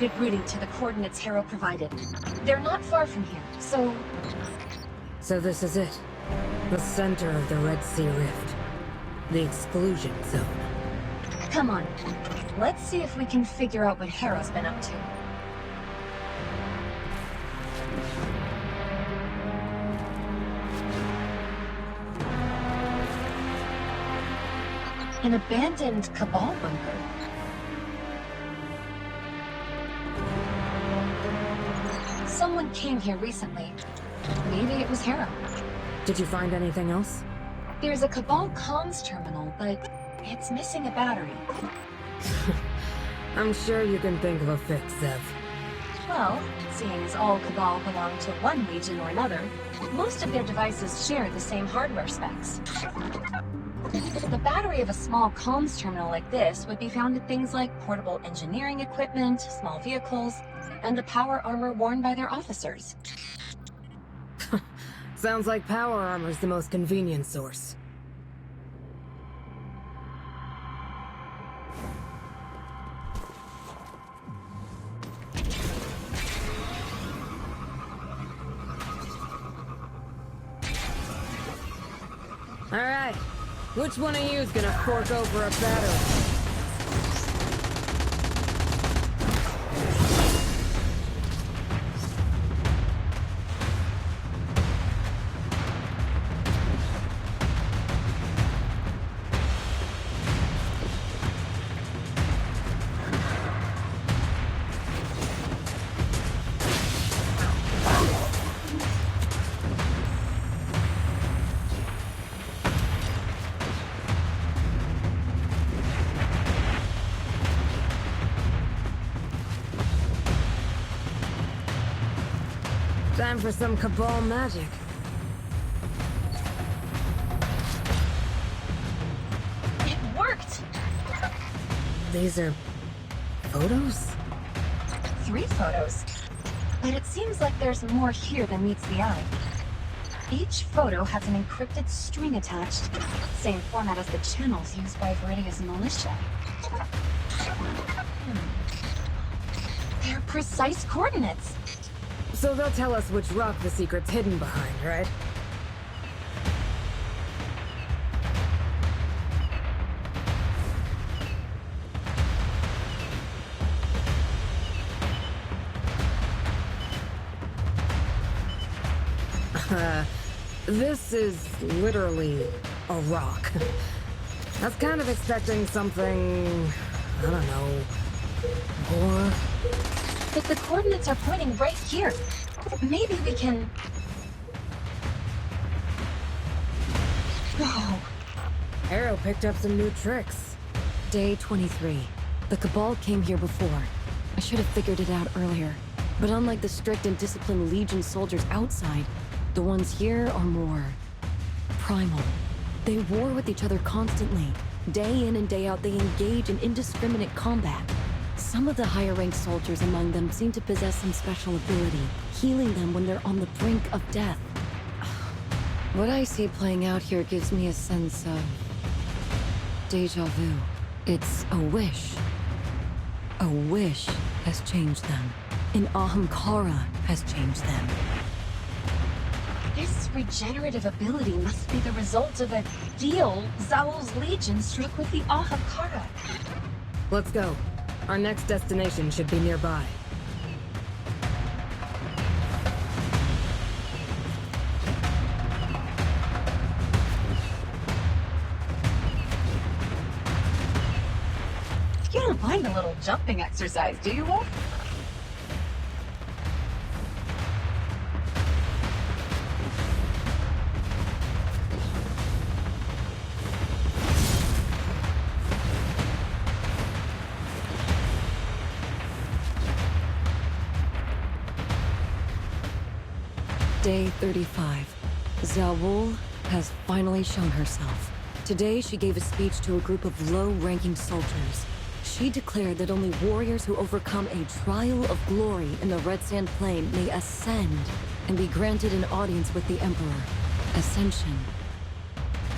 Good routing to the coordinates Harrow provided. They're not far from here, so... So this is it. The center of the Red Sea Rift. The exclusion zone. Come on. Let's see if we can figure out what Harrow's been up to. An abandoned Cabal bunker. Someone came here recently. Maybe it was Harrow. Did you find anything else? There's a Cabal comms terminal, but it's missing a battery. I'm sure you can think of a fix, Zev. Well, seeing as all Cabal belong to one legion or another, most of their devices share the same hardware specs. The battery of a small comms terminal like this would be found in things like portable engineering equipment, small vehicles, and the power armor worn by their officers. Sounds like power armor's the most convenient source. Alright, which one of you's gonna fork over a battery? Time for some Cabal magic. It worked! These are... photos? 3 photos. But it seems like there's more here than meets the eye. Each photo has an encrypted string attached. Same format as the channels used by Viridia's militia. They're precise coordinates. So they'll tell us which rock the secret's hidden behind, right? This is literally a rock. I was kind of expecting something... I don't know... more... But the coordinates are pointing right here. Maybe we can... Whoa. Harrow picked up some new tricks. Day 23. The Cabal came here before. I should have figured it out earlier. But unlike the strict and disciplined Legion soldiers outside, the ones here are more... primal. They war with each other constantly. Day in and day out, they engage in indiscriminate combat. Some of the higher-ranked soldiers among them seem to possess some special ability, healing them when they're on the brink of death. What I see playing out here gives me a sense of... déjà vu. It's a wish. A wish has changed them. An Ahamkara has changed them. This regenerative ability must be the result of a deal Zaul's Legion struck with the Ahamkara. Let's go. Our next destination should be nearby. You don't mind a little jumping exercise, do you, Wolf? Day 35. Zaul has finally shown herself. Today, she gave a speech to a group of low-ranking soldiers. She declared that only warriors who overcome a trial of glory in the Red Sand Plain may ascend and be granted an audience with the Emperor. Ascension.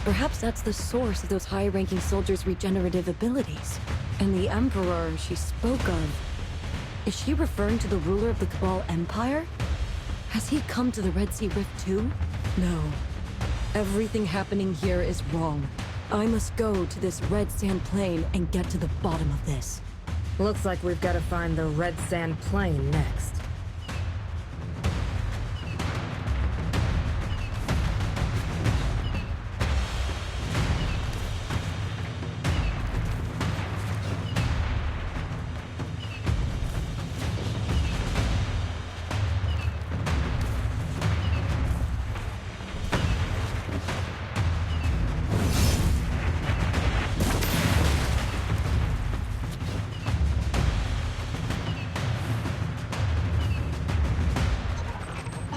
Perhaps that's the source of those high-ranking soldiers' regenerative abilities. And the Emperor she spoke of Is she referring to the ruler of the Cabal Empire? Has he come to the Red Sea Rift too? No. Everything happening here is wrong. I must go to this Red Sand Plain and get to the bottom of this. Looks like we've got to find the Red Sand Plain next.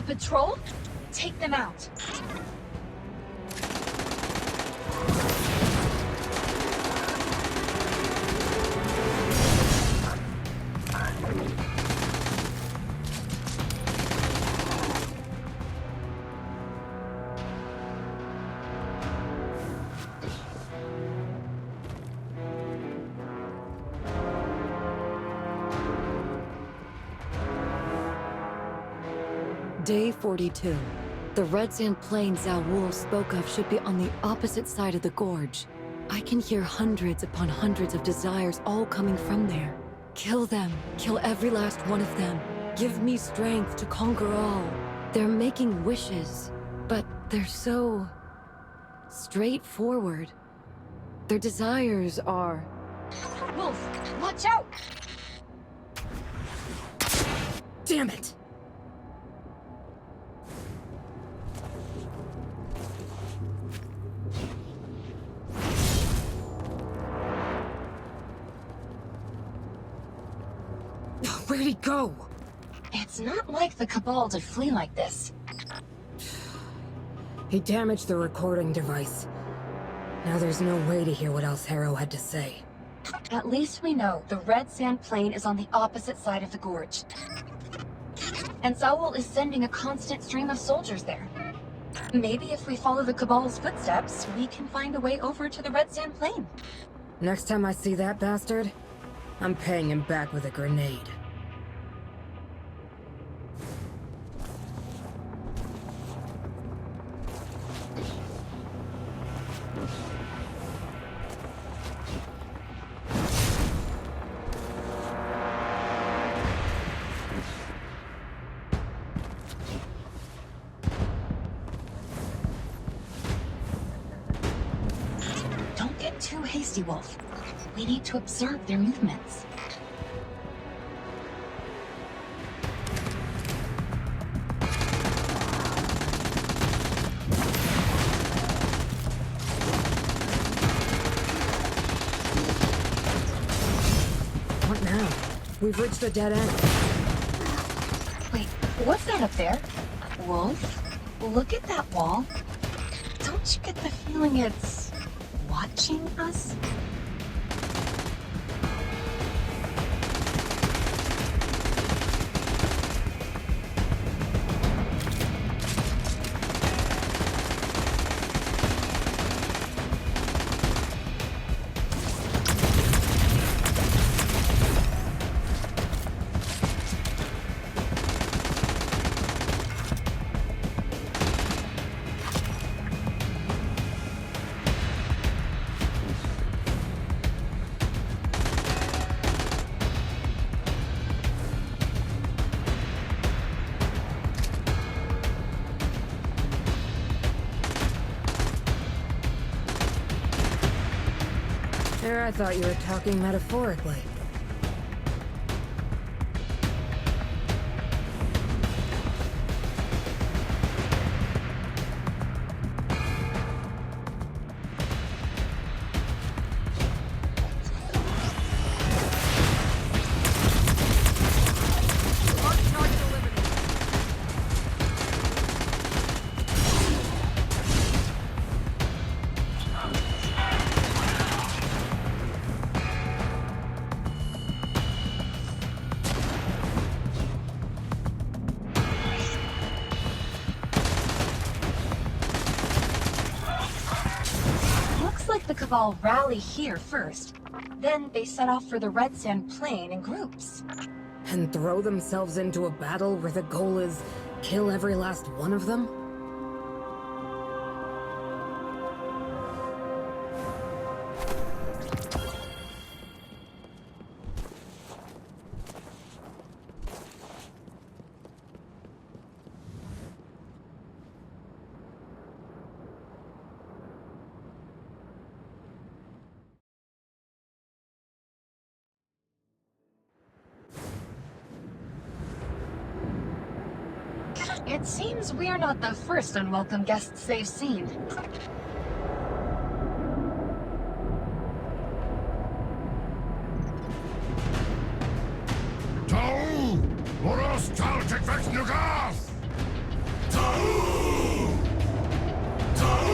Patrol? Take them out. Day 42. The Red Sand Plain Zhao Wu spoke of should be on the opposite side of the gorge. I can hear hundreds upon hundreds of desires all coming from there. Kill them. Kill every last one of them. Give me strength to conquer all. They're making wishes, but they're so straightforward. Their desires are... Wolf, watch out! Damn it! Where'd he go? It's not like the Cabal to flee like this. He damaged the recording device. Now there's no way to hear what else Harrow had to say. At least we know the Red Sand Plain is on the opposite side of the gorge. And Zaul is sending a constant stream of soldiers there. Maybe if we follow the Cabal's footsteps, we can find a way over to the Red Sand Plain. Next time I see that bastard, I'm paying him back with a grenade. Don't get too hasty, Wolf. We need to observe their movements. What now? We've reached a dead end. Wait, what's that up there? Wolf? Look at that wall. Don't you get the feeling it's watching us? There, I thought you were talking metaphorically. The Cabal rally here first. Then they set off for the Red Sand Plain in groups. and throw themselves into a battle where the goal is kill every last one of them? It seems we're not the first unwelcome guests they've seen. Tau! Boros Taltic Vex Nugas! Tau! Tau!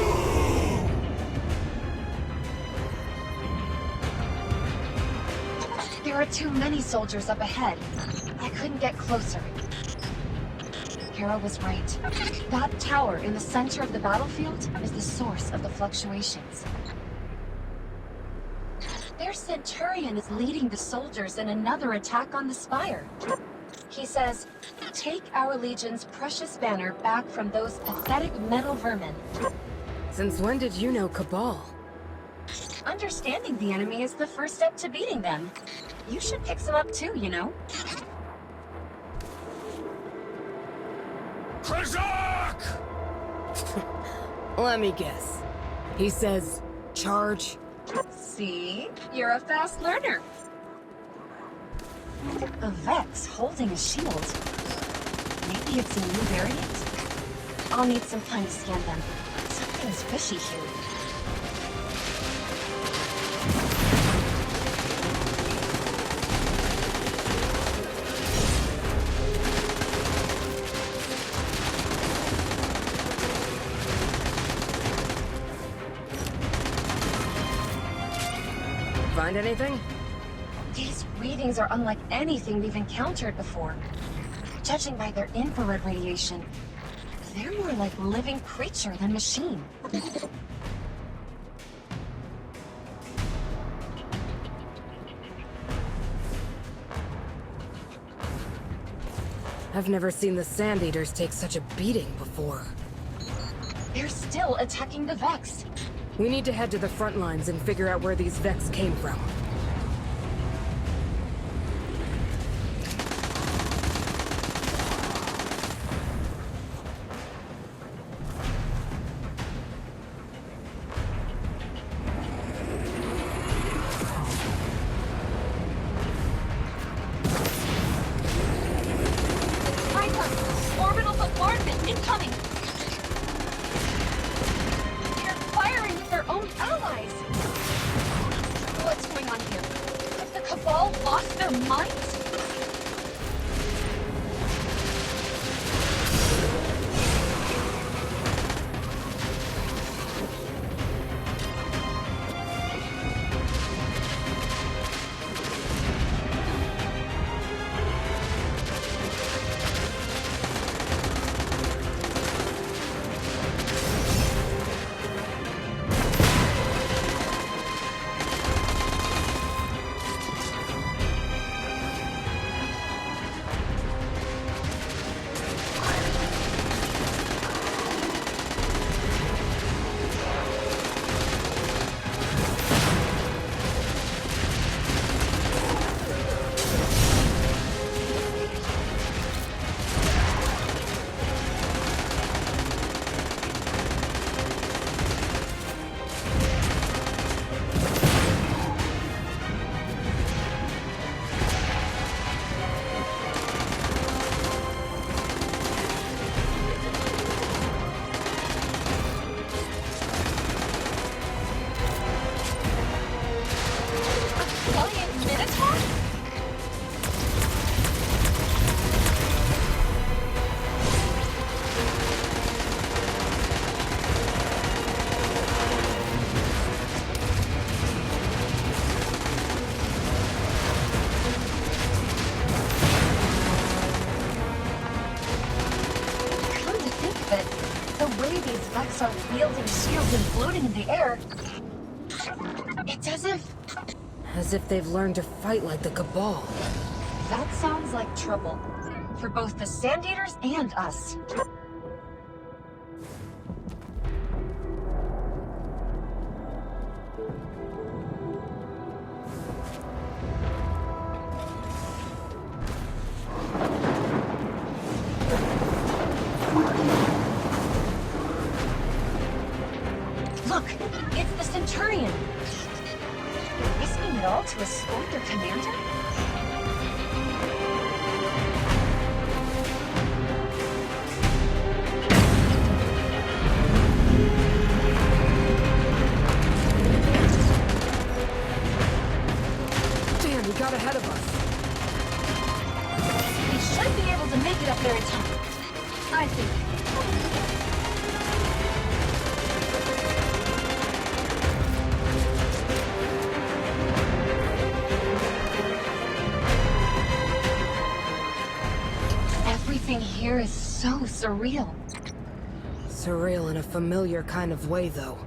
There are too many soldiers up ahead. I couldn't get closer. Kara was right. That tower in the center of the battlefield is the source of the fluctuations. Their Centurion is leading the soldiers in another attack on the spire. He says, "Take our Legion's precious banner back from those pathetic metal vermin." Since when did you know Cabal? Understanding the enemy is the first step to beating them. You should pick some up too, you know? Krizak! Let me guess. He says, charge. See? You're a fast learner. A Vex holding a shield. Maybe it's a new variant? I'll need some time to scan them. Something's fishy here. Find anything? These readings are unlike anything we've encountered before. Judging by their infrared radiation, they're more like living creature than machine. I've never seen the Sand Eaters take such a beating before. They're still attacking the Vex. We need to head to the front lines and figure out where these Vex came from. Orbital bombardment incoming! They're firing with their own allies! What's going on here? Have the Cabal lost their minds? Giant Minotaur? Come to think of it, the way these Vex are wielding shields and floating in the air, it's as if As if they've learned to fight like the Cabal. That sounds like trouble. For both the Sand Eaters and us. Look, it's the Centurion. Risking it all to escort their commander? Damn, he got ahead of us. We should be able to make it up there in time. I think. Everything here is so surreal. Surreal in a familiar kind of way, though.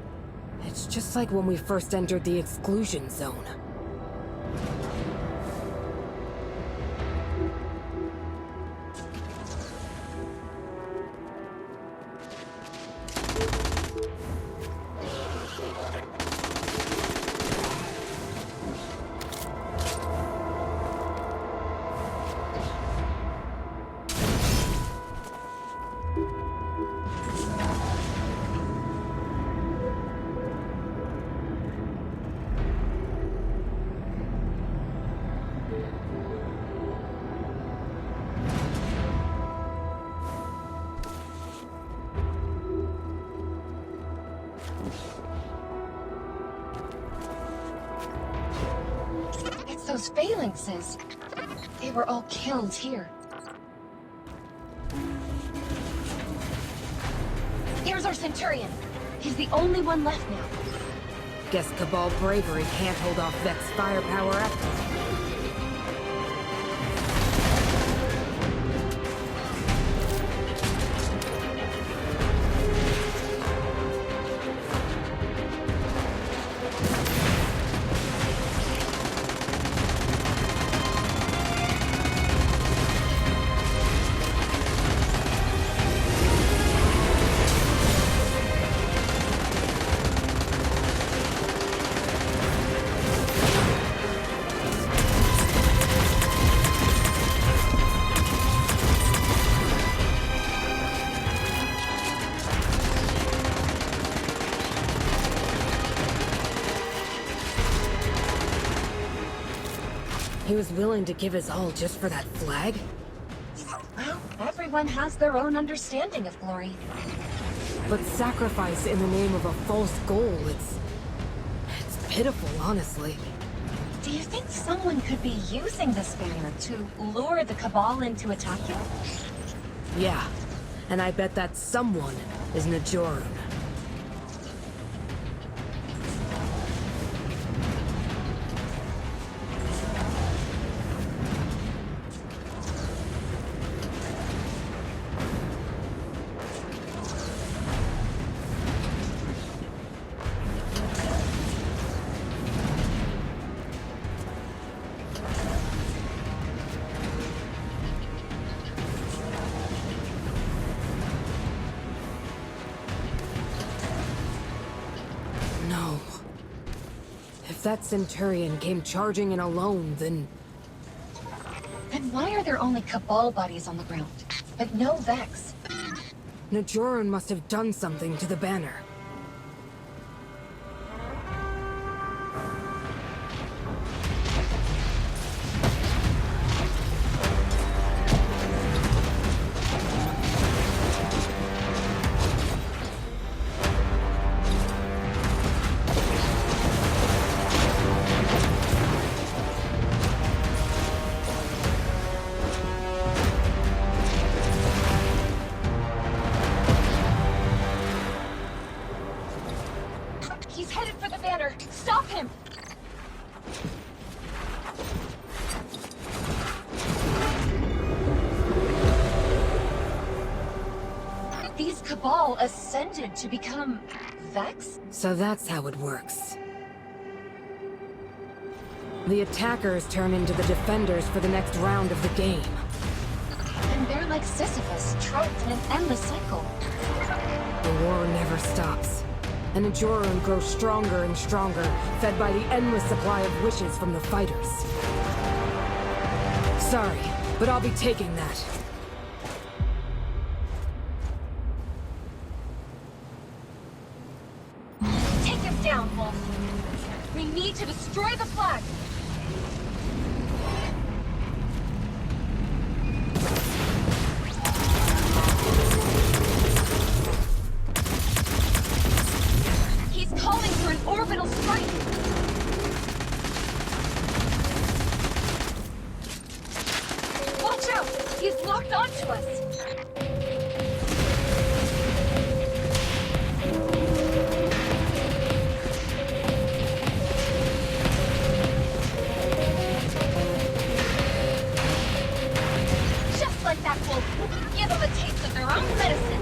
It's just like when we first entered the exclusion zone. It's those phalanxes. They were all killed here. Here's our Centurion. He's the only one left now. Guess Cabal bravery can't hold off Vex firepower after all. He was willing to give his all just for that flag? Well, everyone has their own understanding of glory. But sacrifice in the name of a false goal, it's pitiful, honestly. Do you think someone could be using this banner to lure the Cabal into attacking? Yeah, and I bet that someone is Najorun. No. If that Centurion came charging in alone, then... Then why are there only Cabal bodies on the ground, but no Vex? Najorun must have done something to the banner. He's headed for the banner! Stop him! These Cabal ascended to become Vex? So that's how it works. The attackers turn into the defenders for the next round of the game. And they're like Sisyphus, trapped in an endless cycle. The war never stops. And Jorun grows stronger and stronger, fed by the endless supply of wishes from the fighters. Sorry, but I'll be taking that. Take him down, Wolf. We need to destroy the flag. He's calling for an orbital strike. Watch out! He's locked onto us. Just like that, Wolf. Give them a taste of their own medicine.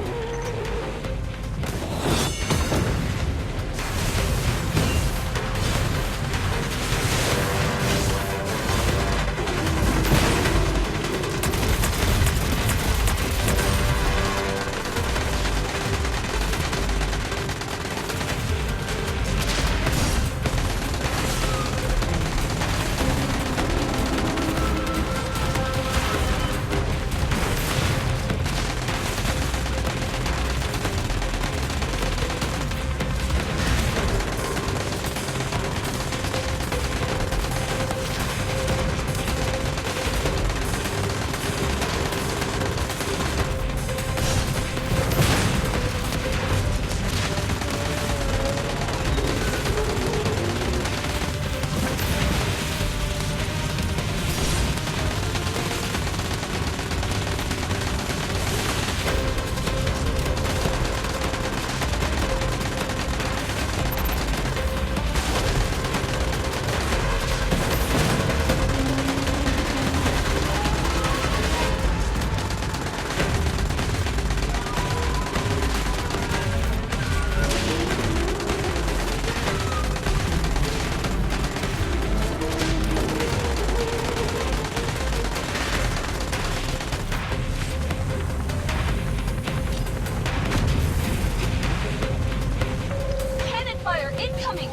Cannon fire incoming!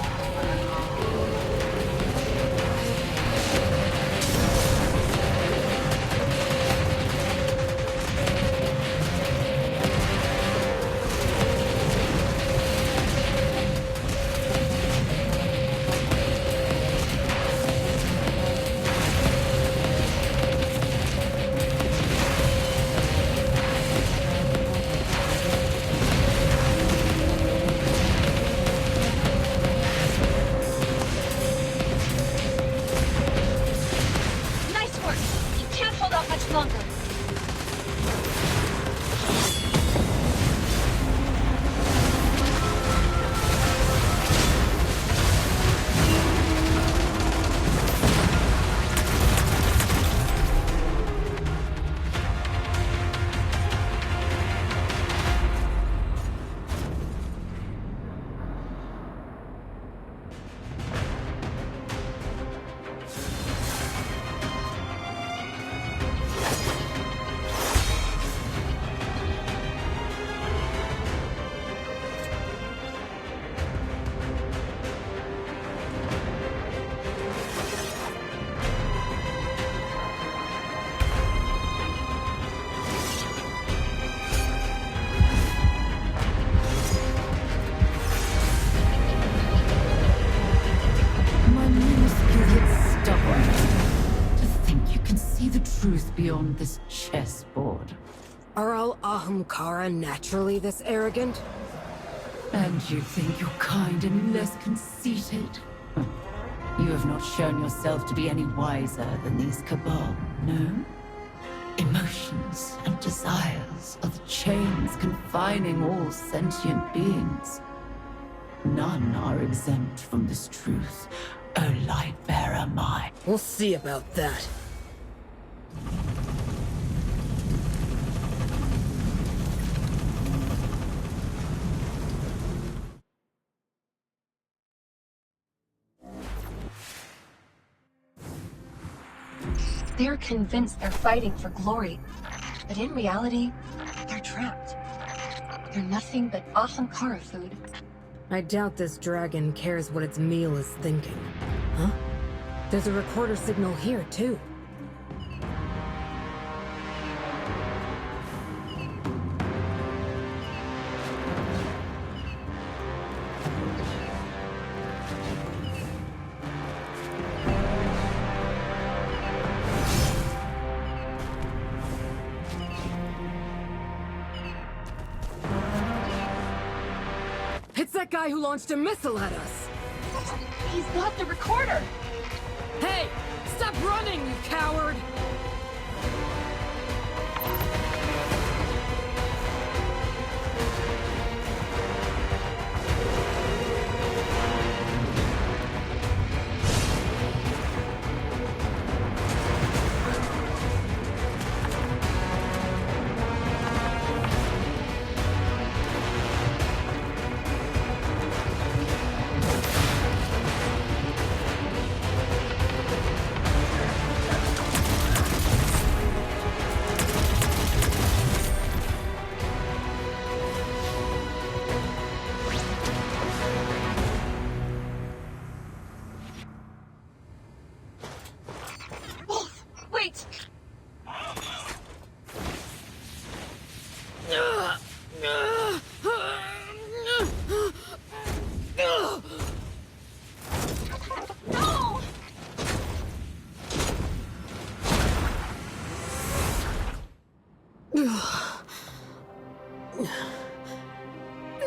Nice work! You can't hold out much longer. My minuscule yet stubborn. To think you can see the truth beyond this chessboard. Are all Ahamkara naturally this arrogant? And you think you're kind and less conceited? You have not shown yourself to be any wiser than these Cabal, no? Emotions and desires are the chains confining all sentient beings. None are exempt from this truth, O light-bearer mine. We'll see about that. They're convinced they're fighting for glory, but in reality, they're trapped. They're nothing but Ahamkara food. I doubt this dragon cares what its meal is thinking. Huh? There's a recorder signal here, too. It's that guy who launched a missile at us! He's got the recorder! Hey! Stop running, you coward! Wolf, wait! No!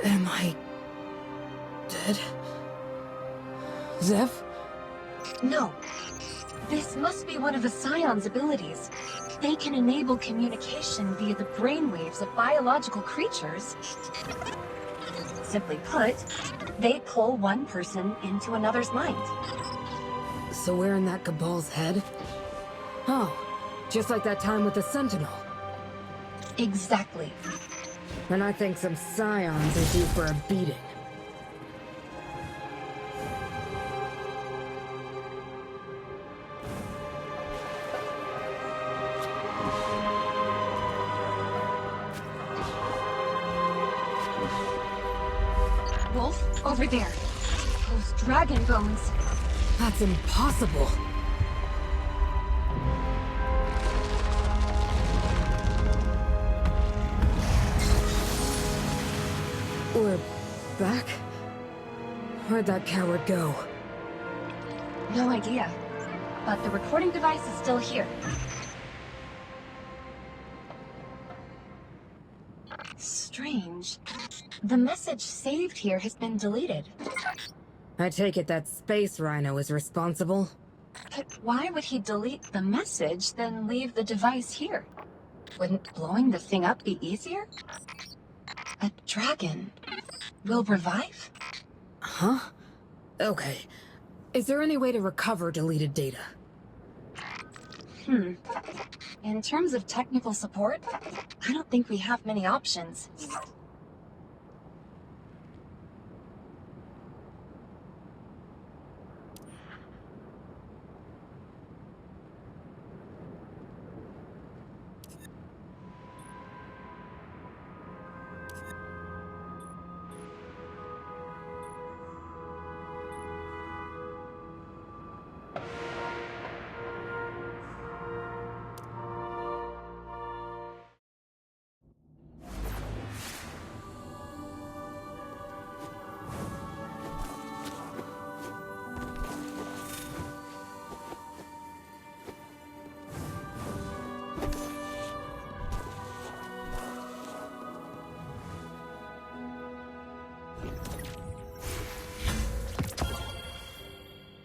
Am I... dead? Zeph? No. This must be one of the Scion's abilities. They can enable communication via the brainwaves of biological creatures. Simply put, they pull one person into another's mind. So we're in that Cabal's head? Oh, just like that time with the Sentinel. Exactly. And I think some Scions are due for a beating. Wolf, over there. Those dragon bones. That's impossible. We're back? Where'd that coward go? No idea. But the recording device is still here. Strange. The message saved here has been deleted. I take it that Space Rhino is responsible? But why would he delete the message, then leave the device here? Wouldn't blowing the thing up be easier? A dragon will revive? Huh? Okay. Is there any way to recover deleted data? In terms of technical support, I don't think we have many options.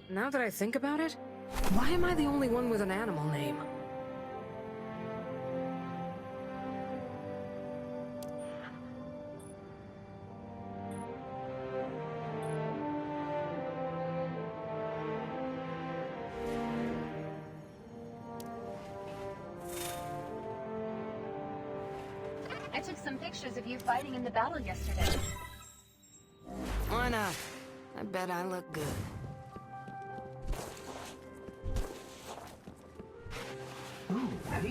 Now that I think about it, why am I the only one with an animal name? I took some pictures of you fighting in the battle yesterday. Why not? I bet I look good.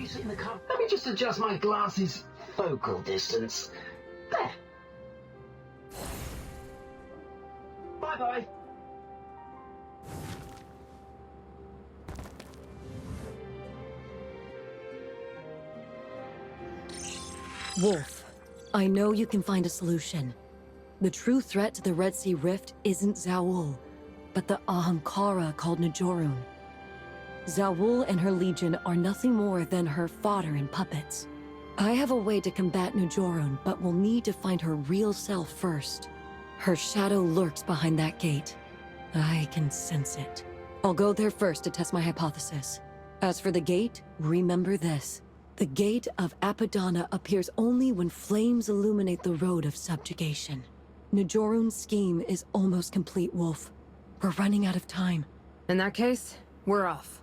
Please, in the car. Let me just adjust my glasses' focal distance. There. Bye-bye. Wolf, I know you can find a solution. The true threat to the Red Sea Rift isn't Zaul, but the Ahamkara called Najorun. Zaul and her legion are nothing more than her fodder and puppets. I have a way to combat Najorun, but we'll need to find her real self first. Her shadow lurks behind that gate. I can sense it. I'll go there first to test my hypothesis. As for the gate, remember this. The Gate of Apadana appears only when flames illuminate the road of subjugation. Najorun's scheme is almost complete, Wolf. We're running out of time. In that case, we're off.